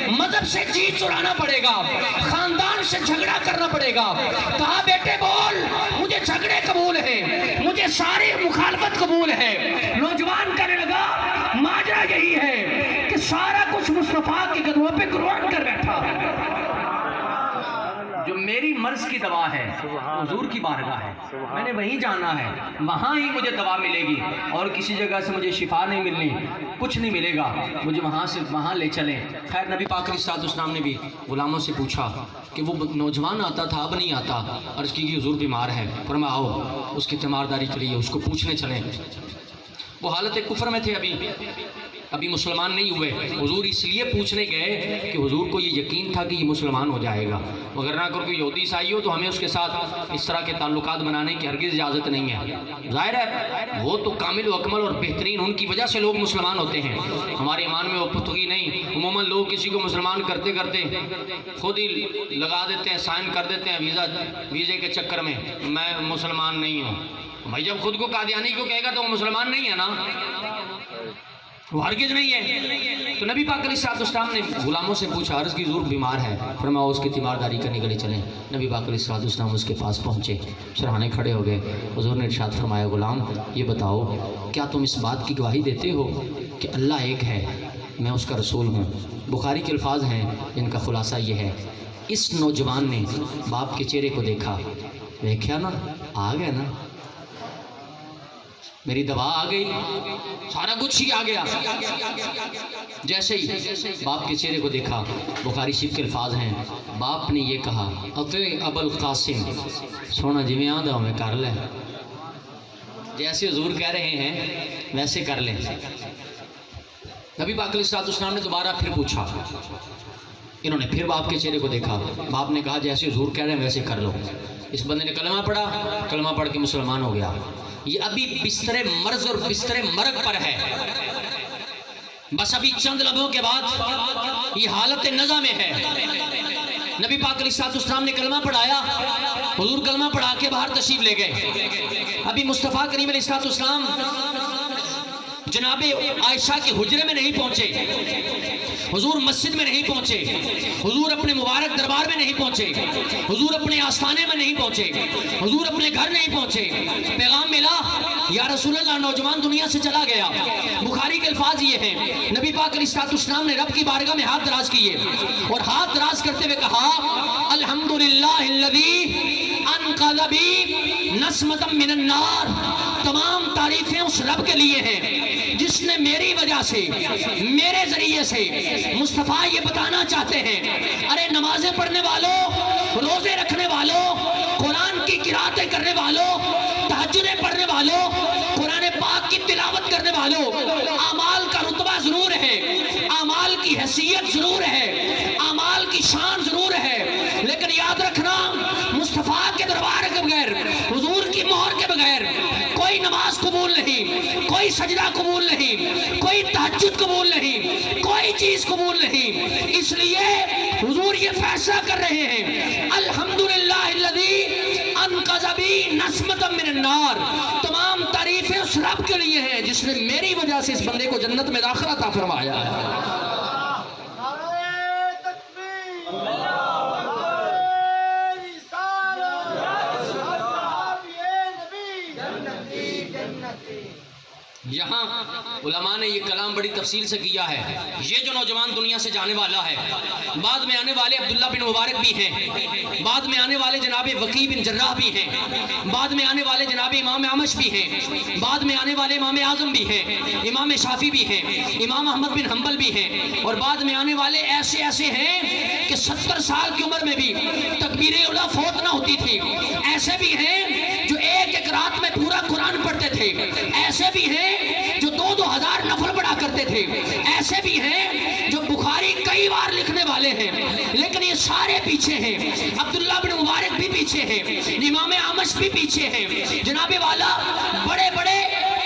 مذہب سے جی چرانا پڑے گا، خاندان سے جھگڑا کرنا پڑے گا. کہا بیٹے بول، مجھے جھگڑے قبول ہیں، مجھے ساری مخالفت قبول ہے. نوجوان کہنے لگا ماجرا یہی ہے کہ سارا کچھ مصطفیٰ کے قدموں پہ قربان کر بیٹھا. جو میری مرض کی دوا ہے حضور کی بارگاہ ہے، میں نے وہیں جانا ہے، وہاں ہی مجھے دوا ملے گی، اور کسی جگہ سے مجھے شفا نہیں ملنی، کچھ نہیں ملے گا. مجھے وہاں سے وہاں لے چلیں. خیر نبی پاک علیہ السلام نے بھی غلاموں سے پوچھا کہ وہ نوجوان آتا تھا اب نہیں آتا، عرض کی کہ حضور بیمار ہے. فرمایا آؤ اس کی تیمارداری کے لیے اس کو پوچھنے چلیں. وہ حالت کفر میں تھے، ابھی مسلمان نہیں ہوئے. حضور اس لیے پوچھنے گئے کہ حضور کو یہ یقین تھا کہ یہ مسلمان ہو جائے گا، اگر نہ کوئی یہودی عیسائی ہو تو ہمیں اس کے ساتھ اس طرح کے تعلقات بنانے کی ہرگز اجازت نہیں ہے. ظاہر ہے وہ تو کامل و اکمل اور بہترین، ان کی وجہ سے لوگ مسلمان ہوتے ہیں. ہمارے ایمان میں وہ پختگی نہیں. عموماً لوگ کسی کو مسلمان کرتے کرتے خود ہی لگا دیتے ہیں، سائن کر دیتے ہیں ویزے کے چکر میں، میں مسلمان نہیں ہوں. بھائی جب خود کو قادیانی کو کہے گا تو وہ مسلمان نہیں ہے نا، وہ ہرگز نہیں ہے. تو نبی پاک علیہ السلام نے غلاموں سے پوچھا، عرض کی حضور بیمار ہے، فرمایا اس کی تیمارداری کرنے کے لیے چلیں. نبی پاک علیہ السلام اس کے پاس پہنچے، سرہانے کھڑے ہو گئے. حضور نے ارشاد فرمایا غلام یہ بتاؤ کیا تم اس بات کی گواہی دیتے ہو کہ اللہ ایک ہے، میں اس کا رسول ہوں؟ بخاری کے الفاظ ہیں جن کا خلاصہ یہ ہے. اس نوجوان نے باپ کے چہرے کو دیکھا، دیکھا نا آ گیا نا، میری دوا آ گئی، سارا کچھ ہی آ گیا. جیسے ہی باپ کے چہرے کو دیکھا، بخاری شریف کے الفاظ ہیں باپ نے یہ کہا اطیع ابا القاسم، سونا جی میں آدھا میں کر لیں، جیسے حضور کہہ رہے ہیں ویسے کر لیں. نبی پاک علیہ السلام نے دوبارہ پھر پوچھا، انہوں نے پھر باپ کے چہرے کو دیکھا، باپ نے کہا جیسے حضور کہہ رہے ہیں ویسے کر لو. اس بندے نے کلمہ پڑھا، کلمہ پڑھ کے مسلمان ہو گیا. یہ ابھی بستر مرض اور بستر مرگ پر ہے، بس ابھی چند لمحوں کے بعد یہ حالت نزع میں ہے. نبی پاک علیہ السلام نے کلمہ پڑھایا، حضور کلمہ پڑھا کے باہر تشریف لے گئے. ابھی مصطفیٰ کریم علیہ السلام جناب عائشہ کے حجرے میں نہیں پہنچے، حضور مسجد میں نہیں پہنچے، حضور اپنے مبارک دربار میں نہیں پہنچے، حضور اپنے آستانے میں نہیں پہنچے، حضور اپنے گھر نہیں پہنچے. پیغام ملا یا رسول اللہ نوجوان دنیا سے چلا گیا. بخاری کے الفاظ یہ ہیں نبی پاک علیہ السلام نے رب کی بارگاہ میں ہاتھ دراز کیے اور ہاتھ دراز کرتے ہوئے کہا الحمدللہ الذی انقذ بی نسمۃ من النار. تمام تعریفیں اس رب کے لیے ہیں جس نے میری وجہ سے میرے ذریعے سے مصطفیٰ یہ بتانا چاہتے ہیں، ارے نمازیں پڑھنے والوں، روزے رکھنے والوں، قرآن کی قراتیں کرنے والوں، تہجدیں پڑھنے والوں، قرآن پاک کی تلاوت کرنے والوں، اعمال کا رتبہ ضرور ہے، اعمال کی حیثیت ضرور ہے، اعمال کی شان ضرور ہے، لیکن یاد رکھنا مصطفیٰ کے دربار کے بغیر، حضور کی مہر کے بغیر کوئی نماز قبول نہیں، کوئی سجدہ قبول نہیں، کوئی تہجد قبول نہیں، کوئی چیز قبول نہیں۔ اس لیے حضور یہ فیصلہ کر رہے ہیں، الحمدللہ الذی انقذ بی نسمۃ من النار، تمام تعریفیں اس رب کے لیے ہیں جس نے میری وجہ سے اس بندے کو جنت میں داخلہ عطا فرمایا ہے۔ یہاں علماء نے یہ کلام بڑی تفصیل سے کیا ہے، یہ جو نوجوان دنیا سے جانے والا ہے، بعد میں آنے والے عبداللہ بن مبارک بھی ہیں، بعد میں آنے والے جناب وقی بن جراح بھی ہیں، بعد میں آنے والے جناب امام اعمش بھی ہیں، بعد میں آنے والے امام اعظم بھی ہیں، امام شافعی بھی ہیں، امام احمد بن حنبل بھی ہیں، اور بعد میں آنے والے ایسے ایسے ہیں کہ 70 سال کی عمر میں بھی تکبیر اولیٰ فوت نہ ہوتی تھی، ایسے بھی ہیں جو ایک ایک رات میں پورا قرآن پڑھتے تھے، ایسے بھی ہیں جو 2-2 ہزار نفل پڑھا کرتے تھے، ایسے بھی ہیں جو بخاری کئی بار لکھنے والے ہیں، لیکن یہ سارے پیچھے ہیں۔ عبداللہ بن مبارک بھی پیچھے ہیں، امام اعمش بھی پیچھے ہیں، جناب والا بڑے بڑے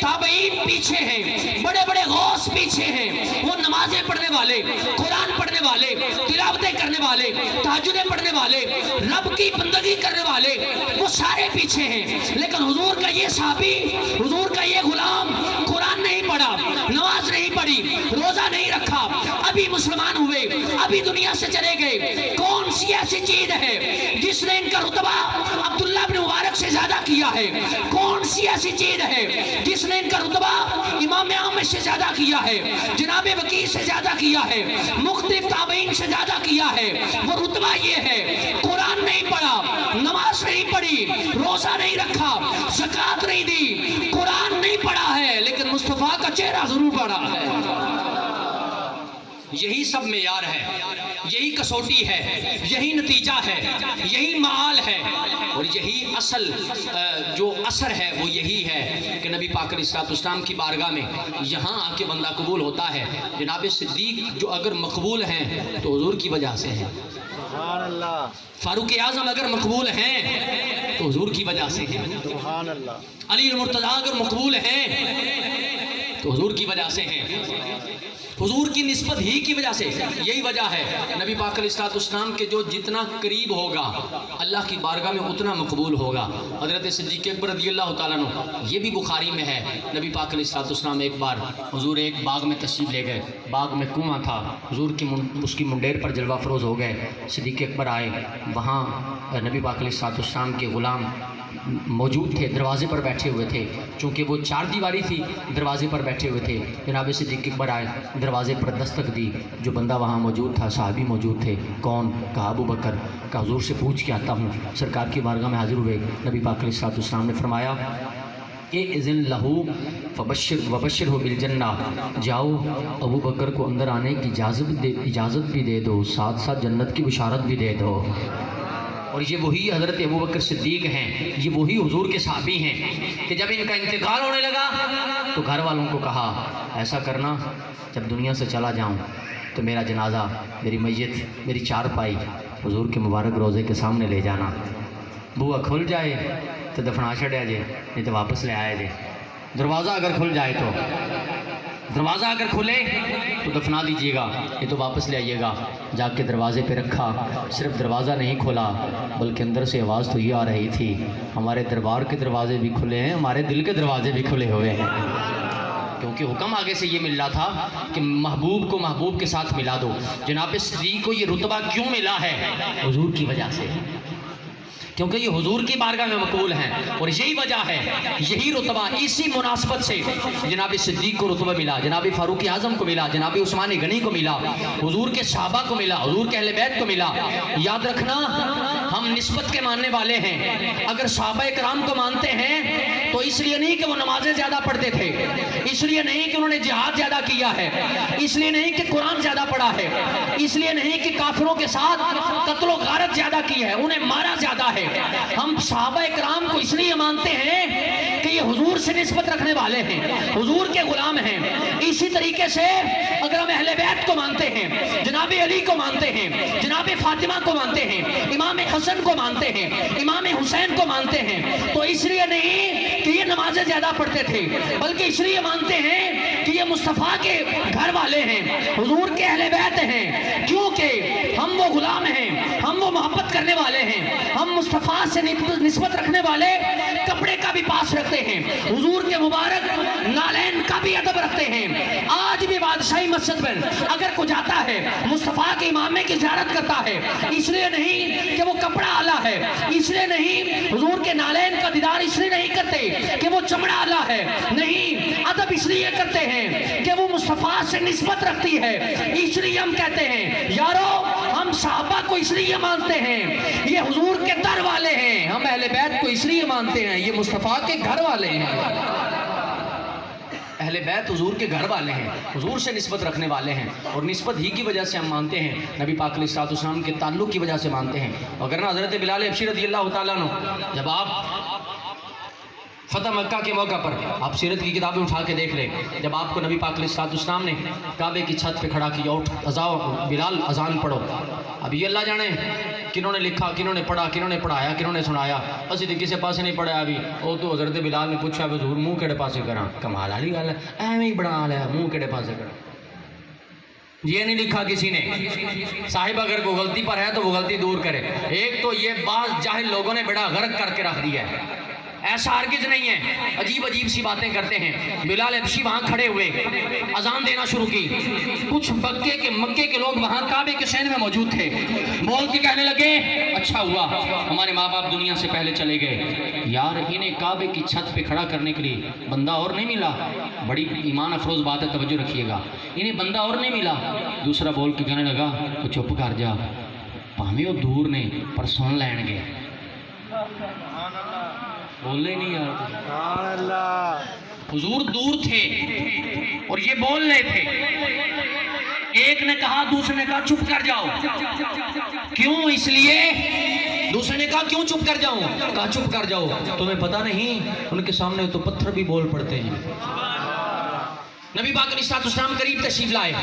تابعین پیچھے ہیں، بڑے بڑے غوث پیچھے ہیں، وہ نمازیں پڑھنے والے، قرآن پڑھنے والے، تلاوتیں کرنے والے، تہجدیں پڑھنے والے، رب کی بندگی کرنے والے، وہ سارے پیچھے ہیں، لیکن حضور کا یہ صحابی، حضور کا یہ غلام قرآن نہیں پڑھا، نماز نہیں پڑھی، روزہ نہیں رکھا، ابھی مسلمان ہوئے، ابھی دنیا سے چلے گئے۔ کون سی ایسی چیز ہے جس نے ان کا رتبہ عبداللہ بن مبارک سے زیادہ کیا ہے؟ کون سی ایسی چیز ہے جس نے ان کا رتبہ امام اعمش سے زیادہ کیا ہے، جناب وقی سے زیادہ کیا ہے، مختلف تابعین سے زیادہ کیا ہے؟ وہ رتبہ یہ ہے، قرآن نہیں پڑھا، نماز نہیں پڑھی، روزہ نہیں رکھا، زکوٰۃ نہیں دی، قرآن نہیں پڑھا ہے، لیکن مصطفیٰ کا چہرہ ضرور پڑھا ہے۔ یہی سب معیار ہے، یہی کسوٹی ہے، یہی نتیجہ ہے، یہی معال ہے، اور یہی اصل جو اثر ہے وہ یہی ہے کہ نبی پاک علیہ السلام کی بارگاہ میں یہاں آ کے بندہ قبول ہوتا ہے۔ جناب صدیق جو اگر مقبول ہیں تو حضور کی وجہ سے ہیں، سبحان اللہ، فاروق اعظم اگر مقبول ہیں تو حضور کی وجہ سے ہیں، سبحان اللہ، علی المرتضیٰ اگر مقبول ہیں تو حضور کی وجہ سے ہیں، حضور کی نسبت ہی کی وجہ سے۔ یہی وجہ ہے نبی پاک علیہ السلام کے جو جتنا قریب ہوگا اللہ کی بارگاہ میں اتنا مقبول ہوگا۔ حضرت صدیق اکبر رضی اللہ تعالیٰ عنہ، یہ بھی بخاری میں ہے، نبی پاک علیہ السلام ایک بار حضور ایک باغ میں تشریف لے گئے، باغ میں کنواں تھا، حضور کی اس کی منڈیر پر جلوہ فروز ہو گئے، صدیق اکبر آئے، وہاں نبی پاک علیہ السلام کے غلام موجود تھے، دروازے پر بیٹھے ہوئے تھے، چونکہ وہ 4 دیواری تھی، دروازے پر بیٹھے ہوئے تھے۔ جناب صدیق اکبر آئے، دروازے پر دستک دی، جو بندہ وہاں موجود تھا صحابی موجود تھے، کون؟ کہا ابو بکر، کہ حضور سے پوچھ کے آتا ہوں۔ سرکار کی بارگاہ میں حاضر ہوئے، نبی پاک علیہ السلام نے فرمایا اذن لہو وبشرہ بالجنہ، جاؤ ابو بکر کو اندر آنے کی اجازت بھی دے دو، ساتھ ساتھ جنت کی بشارت بھی دے دو۔ اور یہ وہی حضرت ابو بکر صدیق ہیں، یہ وہی حضور کے صحابی ہیں کہ جب ان کا انتقال ہونے لگا تو گھر والوں کو کہا ایسا کرنا جب دنیا سے چلا جاؤں تو میرا جنازہ، میری میت، میری چارپائی حضور کے مبارک روضے کے سامنے لے جانا، بوا کھل جائے تو دفنا چھڑیا جے، نہیں تو واپس لے آئے جے، دروازہ اگر کھل جائے تو، دروازہ اگر کھلے تو دفنا دیجیے گا، یہ تو واپس لے آئیے گا۔ جا کے دروازے پہ رکھا، صرف دروازہ نہیں کھولا بلکہ اندر سے آواز تو یہ آ رہی تھی، ہمارے دربار کے دروازے بھی کھلے ہیں، ہمارے دل کے دروازے بھی کھلے ہوئے ہیں، کیونکہ حکم آگے سے یہ مل رہا تھا کہ محبوب کو محبوب کے ساتھ ملا دو۔ جناب صدیق کو یہ رتبہ کیوں ملا ہے؟ حضور کی وجہ سے۔ کیونکہ یہ حضور کی بارگاہ میں مقبول ہیں، اور یہی وجہ ہے، یہی رتبہ اسی مناسبت سے جناب صدیق کو رتبہ ملا، جناب فاروق اعظم کو ملا، جناب عثمان غنی کو ملا، حضور کے صحابہ کو ملا، حضور کے اہل بیت کو ملا۔ یاد رکھنا ہم نسبت کے ماننے والے ہیں، اگر صحابہ کرام کو مانتے ہیں تو اس لیے نہیں کہ وہ نمازیں زیادہ پڑھتے تھے، اس لیے نہیں کہ انہوں نے جہاد زیادہ کیا ہے، اس لیے نہیں کہ قرآن زیادہ پڑھا ہے، اس لیے نہیں کہ کافروں کے ساتھ قتل و غارت زیادہ کی ہے، انہیں مارا زیادہ ہے۔ ہم صحابہ کرام کو اس لیے مانتے ہیں کہ یہ حضور سے نسبت رکھنے والے ہیں، حضور کے غلام ہیں۔ اسی طریقے سے اگر ہم اہل بیت کو مانتے ہیں، جناب علی کو مانتے ہیں، جناب فاطمہ کو مانتے ہیں، امام حسن کو مانتے ہیں، امام حسین کو مانتے ہیں، تو اس لیے نہیں کہ یہ نمازیں زیادہ پڑھتے تھے، بلکہ اس لیے مانتے ہیں کہ یہ مصطفیٰ کے گھر والے ہیں، حضور کے اہل بیت ہیں، کیونکہ ہم وہ غلام ہیں، ہم وہ محبت کرنے والے ہیں، ہم مصطفیٰ سے نسبت رکھنے والے کپڑے کا بھی پاس رکھتے ہیں، حضور کے مبارک نالین کا بھی ادب رکھتے ہیں۔ آج بھی بادشاہی مسجد میں اگر کوئی جاتا ہے مصطفیٰ کے امامے کی زیارت کرتا ہے، اس لیے نہیں کہ وہ کپڑا اعلیٰ ہے، اس لیے نہیں حضور کے نالین کا دیدار اس لیے نہیں کرتے کہ وہ چمڑا اعلیٰ ہے، نہیں، ادب اس لیے کرتے ہیں کہ وہ مصطفیٰ سے نسبت رکھتی ہے۔ اس لیے ہم کہتے ہیں یارو ہم صحابہ کو اس لیے مانتے ہیں یہ حضور کے در والے ہیں، ہم اہل بیت کو اس لیے مانتے ہیں یہ مصطفیٰ کے گھر والے ہیں۔ اہل بیت حضور کے گھر والے ہیں، حضور سے نسبت رکھنے والے ہیں، اور نسبت ہی کی وجہ سے ہم مانتے ہیں، نبی پاک علیہ الصلوۃ والسلام کے تعلق کی وجہ سے مانتے ہیں۔ اگر نہ حضرت بلال حبشی رضی اللہ تعالیٰ عنہ، جب آپ فتح مکہ کے موقع پر آپ سیرت کی کتابیں اٹھا کے دیکھ لیں، جب آپ کو نبی پاک علیہ الصلوۃ والسلام نے کعبے کی چھت پہ کھڑا کیا، اٹھ اذان بلال اذان پڑھو، اب یہ اللہ جانے کنہوں نے لکھا، کنہوں نے پڑھا، کنہوں نے پڑھایا، کنہوں نے سنایا، اسی تو کسی پاسے نہیں پڑھا ابھی، وہ تو حضرت بلال نے پوچھا حضور منہ کہڑے پاسے کراں، کمال والی گل ہے، ایویں ہی بڑا حال ہے، منہ کہڑے پاسے کراں، یہ نہیں لکھا کسی نے۔ صاحب اگر کوئی غلطی پر ہے تو وہ غلطی دور کرے۔ ایک تو یہ بعض جاہل لوگوں نے بڑا غرق کر کے رکھ دیا ہے، ایسا ہرگز نہیں ہے، عجیب عجیب سی باتیں کرتے ہیں۔ بلال حبشی وہاں کھڑے ہوئے اذان دینا شروع کی، کچھ مکے کے لوگ وہاں کعبے کے سین میں موجود تھے، بول کے کہنے لگے اچھا ہوا ہمارے ماں باپ دنیا سے پہلے چلے گئے، یار انہیں کعبے کی چھت پہ کھڑا کرنے کے لیے بندہ اور نہیں ملا، بڑی ایمان افروز بات ہے، توجہ رکھیے گا، انہیں بندہ اور نہیں ملا۔ دوسرا بول کے کہنے لگا تو چپ کر جا، پاویں وہ دور نے پر سن لین گے، بولنے نہیں یار، سبحان اللہ، حضور دور تھے اور یہ بول رہے تھے، ایک نے کہا دوسرے نے کہا چپ کر جاؤ، کیوں؟ اس لیے دوسرے نے کہا کیوں چپ کر جاؤں؟ کہا چپ کر جاؤ، تمہیں پتہ نہیں ان کے سامنے تو پتھر بھی بول پڑتے ہیں۔ نبی پاک علیہ الصلوۃ والسلام قریب تشریف لائے،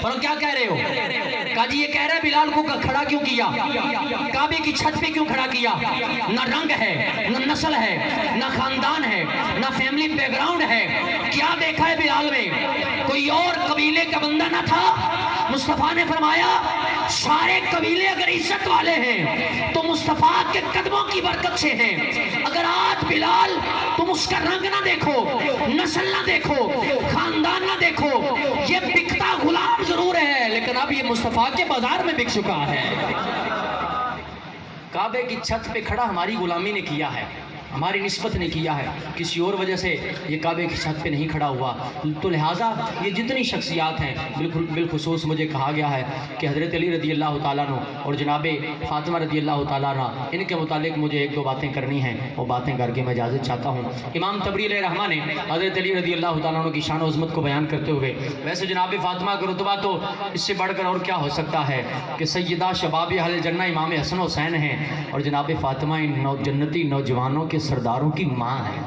اور کیا کہہ رہے ہو؟ کہا جی یہ کہہ رہا ہے بلال کو کھڑا کیوں کیا، کعبے کی چھت پہ کیوں کھڑا کیا، نہ رنگ ہے، نہ نسل ہے، نہ خاندان ہے، نہ فیملی بیک گراؤنڈ ہے، کیا دیکھا ہے بلال میں؟ کوئی اور قبیلے کا بندہ نہ تھا؟ مصطفیٰ نے فرمایا سارے قبیلے اگر عزت والے ہیں تو مصطفیٰ کے قدموں کی برکت سے ہیں۔ اگر آج بلال تم اس کا رنگ نہ دیکھو، نسل نہ دیکھو، خاندان نہ دیکھو، یہ بکتا غلام ضرور ہے لیکن اب یہ مصطفیٰ کے بازار میں بک چکا ہے۔ کعبے کی چھت پہ کھڑا ہماری غلامی نے کیا ہے، ہماری نسبت نے کیا ہے، کسی اور وجہ سے یہ کعبے کی چھت پہ نہیں کھڑا ہوا۔ تو لہٰذا یہ جتنی شخصیات ہیں بالخصوص مجھے کہا گیا ہے کہ حضرت علی رضی اللہ تعالیٰ عنہ اور جناب فاطمہ رضی اللہ تعالیٰ عنہ، ان کے متعلق مجھے ایک دو باتیں کرنی ہیں، وہ باتیں کر کے میں اجازت چاہتا ہوں۔ امام طبری علیہ رحمہ نے حضرت علی رضی اللہ تعالیٰ عنہ کی شان و عظمت کو بیان کرتے ہوئے، ویسے جناب فاطمہ کا رتبہ تو اس سے بڑھ کر اور کیا ہو سکتا ہے کہ سیدہ شباب اہل جنہ امام حسن حسین ہیں، اور جناب فاطمہ ان جنتی نوجوانوں کے سرداروں کی ماں ہے۔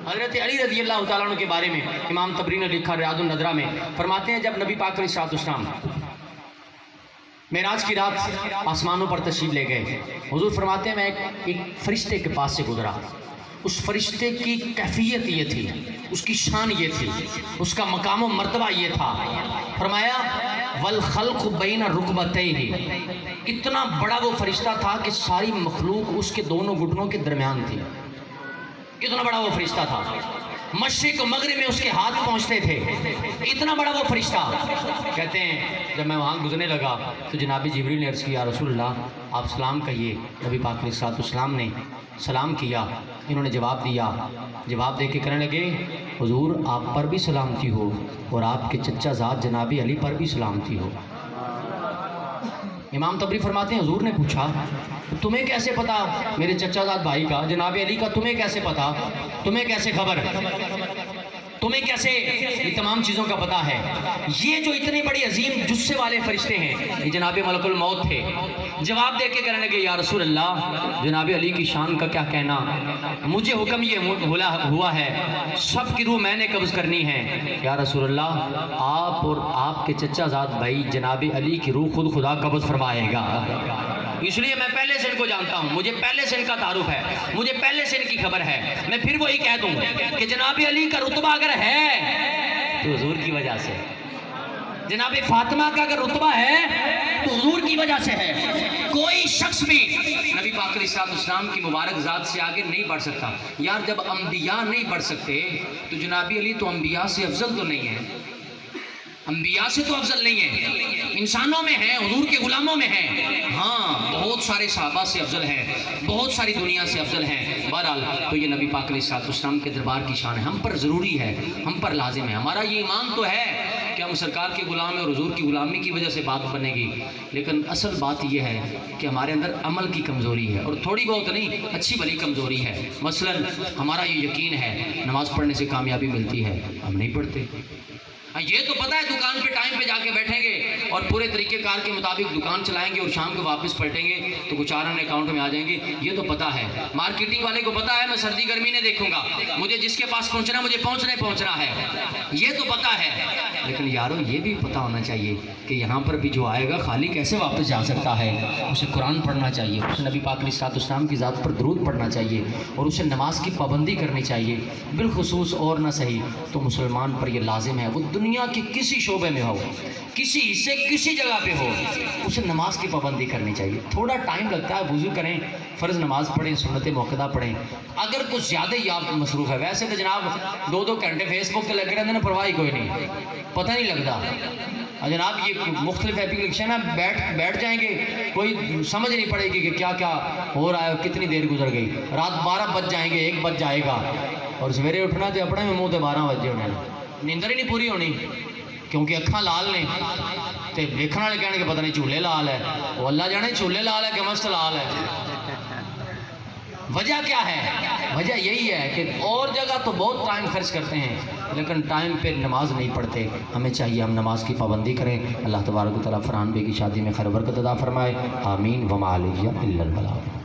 حضرت علی رضی اللہ تعالیٰ عنہ کے بارے میں امام طبری نے لکھا ریاض النظرہ میں، فرماتے ہیں جب نبی پاک علیہ الصلوۃ والسلام معراج کی رات آسمانوں پر تشریف لے گئے، حضور فرماتے ہیں میں ایک فرشتے کے پاس سے گزرا، اس فرشتے کی کیفیت یہ تھی، اس کی شان یہ تھی، اس کا مقام و مرتبہ یہ تھا، فرمایا والخلق بین رکبتیہ، اتنا بڑا وہ فرشتہ تھا کہ ساری مخلوق اس کے دونوں گھٹنوں کے درمیان تھی، اتنا بڑا وہ فرشتہ تھا، مشرق و مغرب میں اس کے ہاتھ پہنچتے تھے، اتنا بڑا وہ فرشتہ۔ کہتے ہیں جب میں وہاں گزرنے لگا تو جناب جبریل نے عرض کیا رسول اللہ آپ سلام کہیے. نبی پاک علیہ الصلوۃ والسلام نے سلام کیا. انہوں نے جواب دیا, جواب دے کے کہنے لگے حضور آپ پر بھی سلامتی ہو اور آپ کے چچا زاد جناب علی پر بھی سلامتی ہو. امام طبری فرماتے ہیں حضور نے پوچھا تمہیں کیسے پتا میرے چچا زاد بھائی کا جناب علی کا, تمہیں کیسے پتا, تمہیں کیسے خبر, تمہیں کیسے یہ تمام چیزوں کا پتہ ہے؟ یہ جو اتنے بڑی عظیم جثے والے فرشتے ہیں یہ جناب ملک الموت تھے. جواب دے کے کہنے لگے یا رسول اللہ جناب علی کی شان کا کیا کہنا, مجھے حکم یہ ہوا ہے سب کی روح میں نے قبض کرنی ہے. یا رسول اللہ آپ اور آپ کے چچا زاد بھائی جناب علی کی روح خود خدا قبض فرمائے گا. اس لیے میں پہلے سے ان کو جانتا ہوں, مجھے پہلے سے ان کا تعارف ہے, مجھے پہلے سے ان کی خبر ہے. میں پھر وہی کہہ دوں کہ جناب علی کا رتبہ اگر ہے تو حضور کی وجہ سے, جناب فاطمہ کا اگر رتبہ ہے تو حضور کی وجہ سے ہے. کوئی شخص بھی نبی پاک علیہ السلام کی مبارک ذات سے آگے نہیں بڑھ سکتا. یار جب انبیاء نہیں بڑھ سکتے تو جناب علی تو انبیاء سے افضل تو نہیں ہے, انبیاء سے تو افضل نہیں ہے, انسانوں میں ہیں, حضور کے غلاموں میں ہیں. ہاں بہت سارے صحابہ سے افضل ہیں, بہت ساری دنیا سے افضل ہیں. بہرحال تو یہ نبی پاک علیہ السلام کے دربار کی شان ہے, ہم پر ضروری ہے, ہم پر لازم ہے. ہمارا یہ ایمان تو ہے کہ ہم سرکار کے غلام ہیں اور حضور کی غلامی کی وجہ سے بات بنے گی, لیکن اصل بات یہ ہے کہ ہمارے اندر عمل کی کمزوری ہے, اور تھوڑی بہت نہیں اچھی بھلی کمزوری ہے. مثلا ہمارا یہ یقین ہے نماز پڑھنے سے کامیابی ملتی ہے, ہم نہیں پڑھتے. یہ تو پتہ ہے دکان پہ ٹائم پہ جا کے بیٹھیں گے اور پورے طریقہ کار کے مطابق دکان چلائیں گے اور شام کو واپس پلٹیں گے تو کچھ آرن اکاؤنٹ میں آ جائیں گے. یہ تو پتہ ہے. مارکیٹنگ والے کو پتہ ہے میں سردی گرمی نہیں دیکھوں گا, مجھے جس کے پاس پہنچنا مجھے پہنچنا ہے. یہ تو پتہ ہے, لیکن یارو یہ بھی پتہ ہونا چاہیے کہ یہاں پر بھی جو آئے گا خالی کیسے واپس جا سکتا ہے. اسے قرآن پڑھنا چاہیے, اسے نبی پاک علیہ السلام کی ذات پر درود پڑھنا چاہیے, اور اسے نماز کی پابندی کرنی چاہیے. بالخصوص اور نہ صحیح تو مسلمان پر یہ لازم ہے, وہ دنیا کی کسی شعبے میں ہو, کسی حصے کسی جگہ پہ ہو, اسے نماز کی پابندی کرنی چاہیے. تھوڑا ٹائم لگتا ہے, وضو کریں, فرض نماز پڑھیں, سنت موقدہ پڑھیں. اگر کچھ زیادہ ہی آپ مصروف ہے, ویسے تو جناب 2-2 گھنٹے فیس بک پہ لگ رہے ہیں, پرواہ کوئی نہیں, پتہ نہیں لگتا. جناب یہ مختلف ایپلیکیشن ہے, بیٹھ جائیں گے, کوئی سمجھ نہیں پڑے گی کہ کیا کیا ہو رہا ہے, کتنی دیر گزر گئی. رات 12 بج جائیں گے, 1 بج جائے گا, اور سویرے اٹھنا تو اپنے میں منہ تے 12 بجے ہونے, نیندر ہی نہیں پوری ہونی, کیونکہ اکھاں لال نے تے دیکھنے والے کہنے کہ پتہ نہیں جھولے لال ہے. وہ اللہ جانے جھولے لال ہے کہ مست لال ہے. وجہ کیا ہے؟ وجہ یہی ہے کہ اور جگہ تو بہت ٹائم خرچ کرتے ہیں لیکن ٹائم پہ نماز نہیں پڑھتے. ہمیں چاہیے ہم نماز کی پابندی کریں. اللہ تبارک و تعالیٰ فرحان بے کی شادی میں خیر برکت عطا فرمائے. آمین. وما علیہ الا البلاغ.